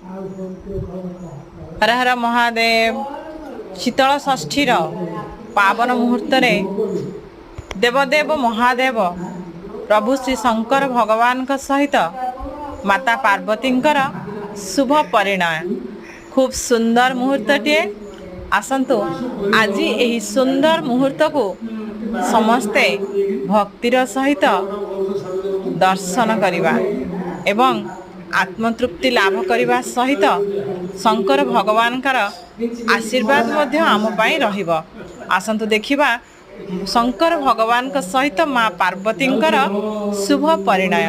हर हर महादेव। शीतल षष्ठीर पावन मुहूर्त देवदेव महादेव प्रभु श्री शंकर भगवान सहित माता पार्वती शुभ परिणय। खूब सुंदर मुहूर्तटे। आसंतु आज यही सुंदर मुहूर्त को समस्ते भक्तिर सहित दर्शन करवा एवं आत्मतृप्ति लाभ करने सहित शंकर भगवान आशीर्वाद मध्य आम पाई रहिबो। आसंतु देखिबा शंकर भगवान सहित माँ पार्वती शुभ परिणय।